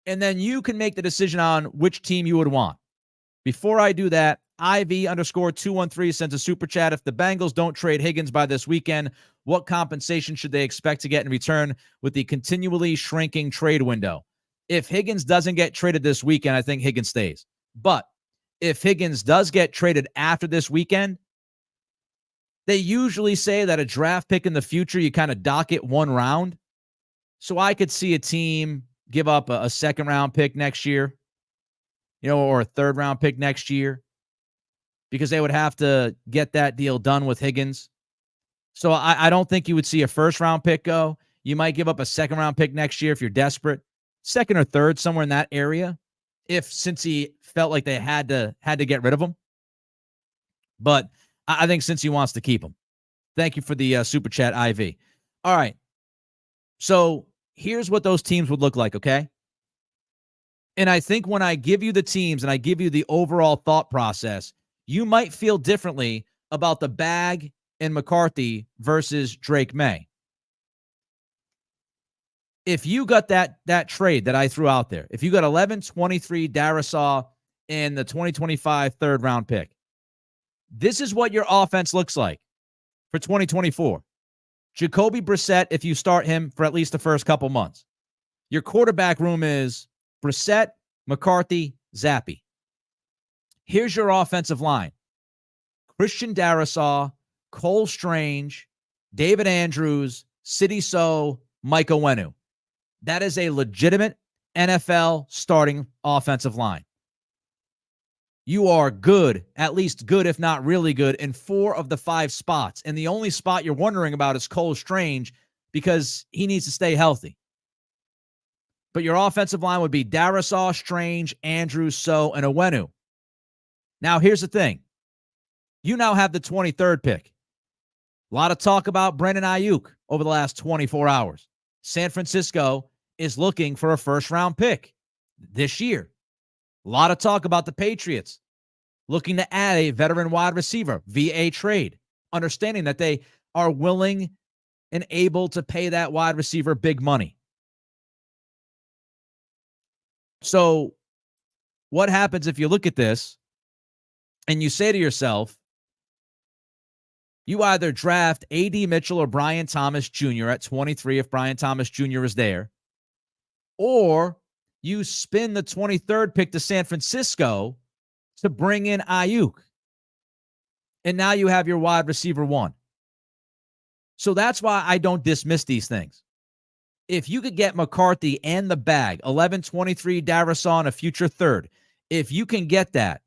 and then you can make the decision on which team you would want. Before I do that, IV_213 sends a super chat. If the Bengals don't trade Higgins by this weekend, what compensation should they expect to get in return with the continually shrinking trade window? If Higgins doesn't get traded this weekend, I think Higgins stays. But if Higgins does get traded after this weekend, they usually say that a draft pick in the future, you kind of dock it 1 round. So I could see a team give up a 2nd-round pick next year, or a 3rd-round pick next year, because they would have to get that deal done with Higgins. So I don't think you would see a 1st-round pick go. You might give up a 2nd-round pick next year if you're desperate. 2nd or 3rd, somewhere in that area, if Cincy felt like they had to get rid of him. But I think Cincy wants to keep him. Thank you for the super chat, IV. All right. So here's what those teams would look like, okay? And I think when I give you the teams and I give you the overall thought process, you might feel differently about the bag and McCarthy versus Drake May. If you got that trade that I threw out there, if you got 11, 23, Darrisaw, and the 2025 3rd-round pick, this is what your offense looks like for 2024. Jacoby Brissett, if you start him for at least the first couple months. Your quarterback room is Brissett, McCarthy, Zappe. Here's your offensive line. Christian Darrisaw, Cole Strange, David Andrews, Sidney So, Mike Onwenu. That is a legitimate NFL starting offensive line. You are good, at least good, if not really good, in 4 of the 5 spots. And the only spot you're wondering about is Cole Strange because he needs to stay healthy. But your offensive line would be Darrisaw, Strange, Andrews, So, and Onwenu. Now, here's the thing. You now have the 23rd pick. A lot of talk about Brandon Ayuk over the last 24 hours. San Francisco is looking for a first-round pick this year. A lot of talk about the Patriots looking to add a veteran wide receiver via a trade, understanding that they are willing and able to pay that wide receiver big money. So what happens if you look at this and you say to yourself, you either draft A.D. Mitchell or Brian Thomas Jr. at 23 if Brian Thomas Jr. is there, or you spin the 23rd pick to San Francisco to bring in Ayuk. And now you have your wide receiver 1. So that's why I don't dismiss these things. If you could get McCarthy and the bag, 11-23 Darrisaw and a future 3rd, if you can get that,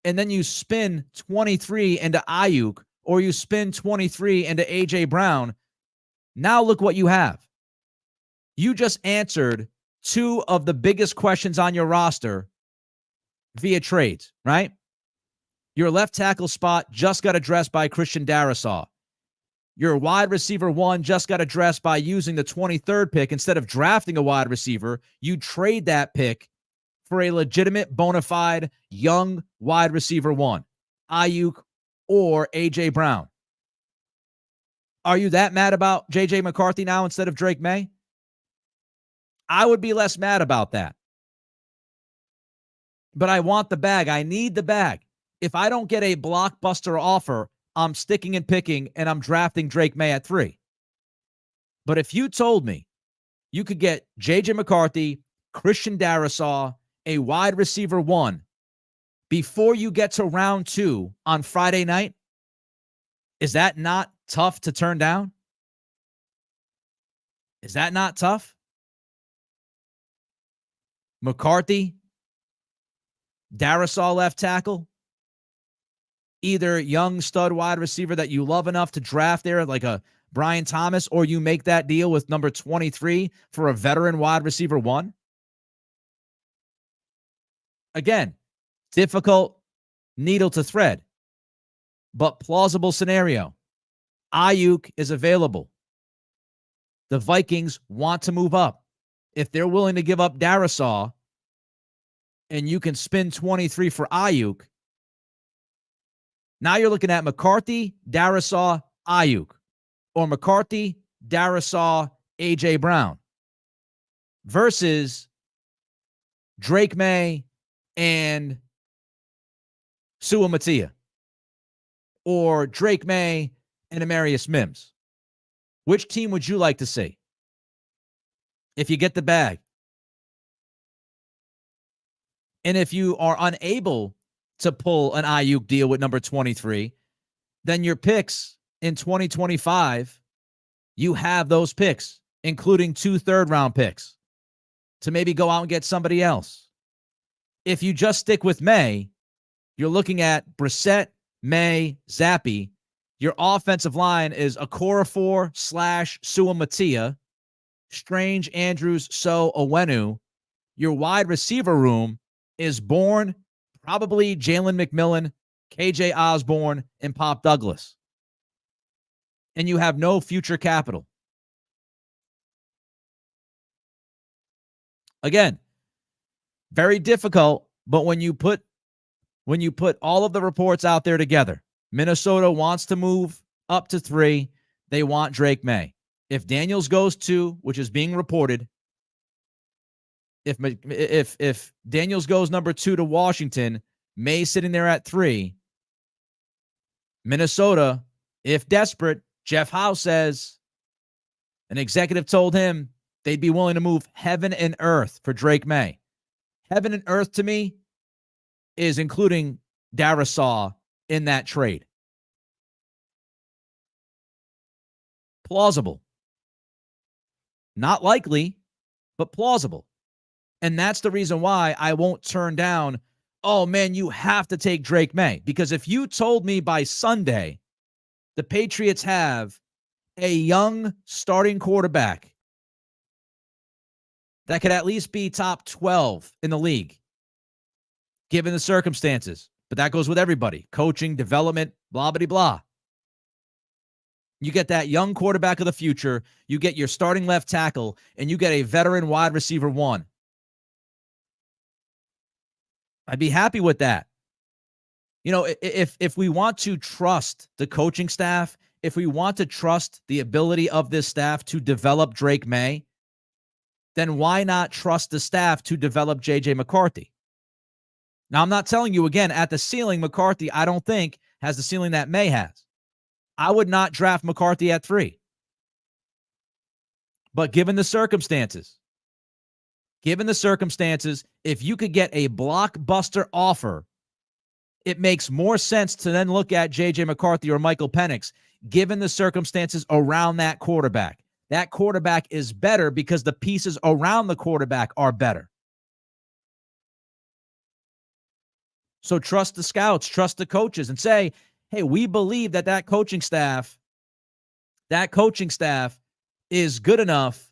and then you spin 23 into Ayuk, or you spin 23 into A.J. Brown, now look what you have. You just answered 2 of the biggest questions on your roster via trades, right? Your left tackle spot just got addressed by Christian Darrisaw. Your wide receiver 1 just got addressed by using the 23rd pick. Instead of drafting a wide receiver, you trade that pick for a legitimate, bona fide, young wide receiver 1, Ayuk or A.J. Brown. Are you that mad about J.J. McCarthy now instead of Drake May? I would be less mad about that. But I want the bag. I need the bag. If I don't get a blockbuster offer, I'm sticking and picking, and I'm drafting Drake May at 3. But if you told me you could get J.J. McCarthy, Christian Darrisaw, a wide receiver 1, before you get to round 2 on Friday night, is that not tough to turn down? Is that not tough? McCarthy, Darrisaw left tackle, either young stud wide receiver that you love enough to draft there like a Brian Thomas, or you make that deal with number 23 for a veteran wide receiver 1. Again, difficult needle to thread, but plausible scenario. Ayuk is available. The Vikings want to move up. If they're willing to give up Darrisaw and you can spin 23 for Ayuk, now you're looking at McCarthy, Darrisaw, Ayuk, or McCarthy, Darrisaw, A.J. Brown versus Drake May and Sua Matia, or Drake May and Amarius Mims. Which team would you like to see if you get the bag? And if you are unable to pull an Ayuk deal with number 23, then your picks in 2025, you have those picks, including 2 third-round picks, to maybe go out and get somebody else. If you just stick with May, you're looking at Brissett, May, Zappi. Your offensive line is Okorafor / Sua Matia, Strange, Andrews, So, Onwenu. Your wide receiver room is Bourne, probably Jalen McMillan, KJ Osborne, and Pop Douglas. And you have no future capital. Again, very difficult, but when you put all of the reports out there together, Minnesota wants to move up to 3. They want Drake May. If Daniels goes 2, which is being reported, if Daniels goes number 2 to Washington, May sitting there at 3, Minnesota, if desperate, Jeff Howe says an executive told him they'd be willing to move heaven and earth for Drake May. Heaven and earth to me is including Darisaw in that trade. Plausible. Not likely, but plausible. And that's the reason why I won't turn down, oh man, you have to take Drake May. Because if you told me by Sunday the Patriots have a young starting quarterback that could at least be top 12 in the league, given the circumstances, but that goes with everybody, coaching, development, blah, blah, blah. You get that young quarterback of the future, you get your starting left tackle, and you get a veteran wide receiver 1. I'd be happy with that. You know, if we want to trust the coaching staff, if we want to trust the ability of this staff to develop Drake May, then why not trust the staff to develop J.J. McCarthy? Now, I'm not telling you, again, at the ceiling, McCarthy, I don't think, has the ceiling that May has. I would not draft McCarthy at 3. But given the circumstances, if you could get a blockbuster offer, it makes more sense to then look at J.J. McCarthy or Michael Penix, given the circumstances around that quarterback. That quarterback is better because the pieces around the quarterback are better. So trust the scouts, trust the coaches, and say, hey, we believe that coaching staff is good enough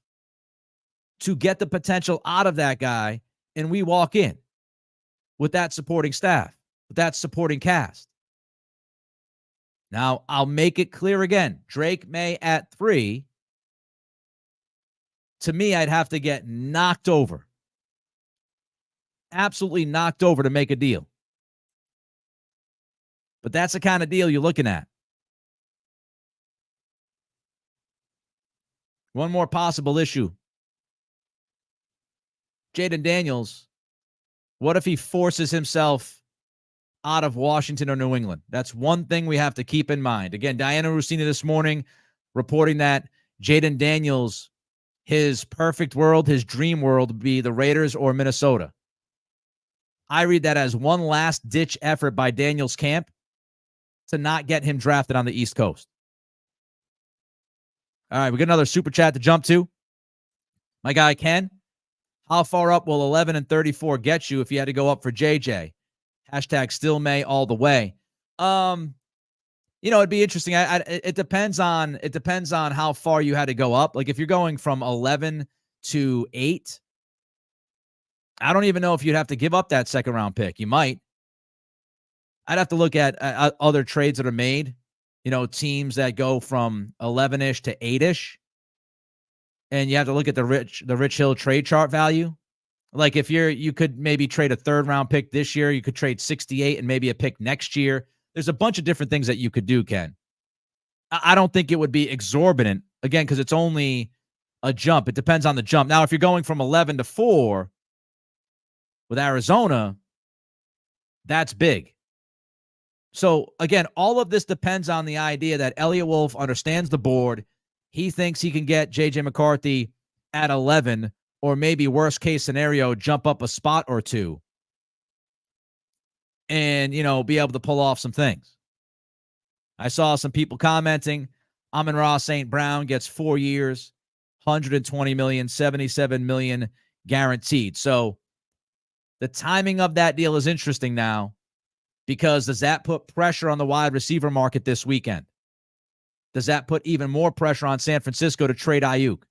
to get the potential out of that guy, and we walk in with that supporting staff, with that supporting cast. Now, I'll make it clear again. Drake May at 3, to me, I'd have to get knocked over. Absolutely knocked over to make a deal. But that's the kind of deal you're looking at. One more possible issue. Jaden Daniels, what if he forces himself out of Washington or New England? That's one thing we have to keep in mind. Again, Diana Russini this morning reporting that Jaden Daniels, his perfect world, his dream world would be the Raiders or Minnesota. I read that as one last-ditch effort by Daniels' camp to not get him drafted on the East Coast. All right, we got another super chat to jump to. My guy, Ken, how far up will 11 and 34 get you if you had to go up for JJ? Hashtag still May all the way. It'd be interesting. It depends on how far you had to go up. Like if you're going from 11 to 8, I don't even know if you'd have to give up that second round pick. You might. I'd have to look at other trades that are made, teams that go from 11-ish to 8-ish. And you have to look at the Rich Hill trade chart value. Like if you could maybe trade a third round pick this year, you could trade 68 and maybe a pick next year. There's a bunch of different things that you could do, Ken. I don't think it would be exorbitant, again, because it's only a jump. It depends on the jump. Now, if you're going from 11 to 4 with Arizona, that's big. So, again, all of this depends on the idea that Elliott Wolf understands the board. He thinks he can get J.J. McCarthy at 11, or maybe worst case scenario, jump up a spot or 2 and, be able to pull off some things. I saw some people commenting, Amon-Ra St. Brown gets 4 years, $120 million, $77 million guaranteed. So the timing of that deal is interesting now, because does that put pressure on the wide receiver market this weekend? Does that put even more pressure on San Francisco to trade Ayuk?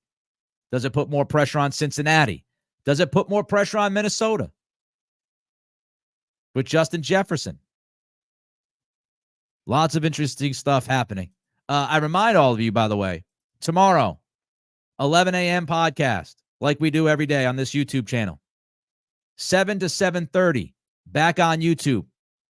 Does it put more pressure on Cincinnati? Does it put more pressure on Minnesota with Justin Jefferson? Lots of interesting stuff happening. I remind all of you, by the way, tomorrow, 11 a.m. podcast, like we do every day on this YouTube channel. 7 to 7:30, back on YouTube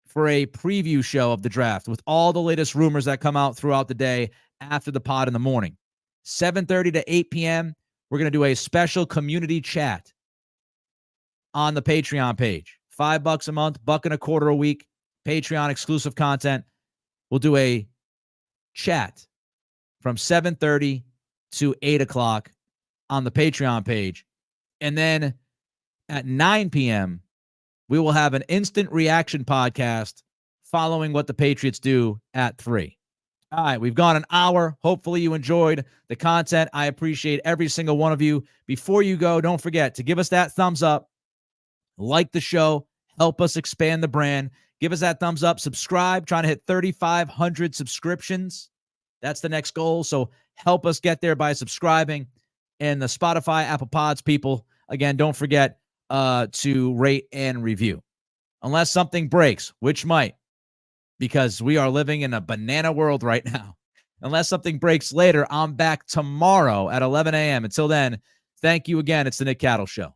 for a preview show of the draft with all the latest rumors that come out throughout the day after the pod in the morning. 7:30 to 8 p.m., we're going to do a special community chat on the Patreon page. $5 a month, $1.25 a week, Patreon exclusive content. We'll do a chat from 7:30 to 8 o'clock on the Patreon page. And then at 9 p.m., we will have an instant reaction podcast following what the Patriots do at 3. All right, we've gone an hour. Hopefully you enjoyed the content. I appreciate every single one of you. Before you go, don't forget to give us that thumbs up, like the show, help us expand the brand. Give us that thumbs up, subscribe, trying to hit 3,500 subscriptions. That's the next goal. So help us get there by subscribing. And the Spotify, Apple Pods people, again, don't forget to rate and review. Unless something breaks, which might, because we are living in a banana world right now. Unless something breaks later, I'm back tomorrow at 11 a.m. Until then, thank you again. It's the Nick Cattle Show.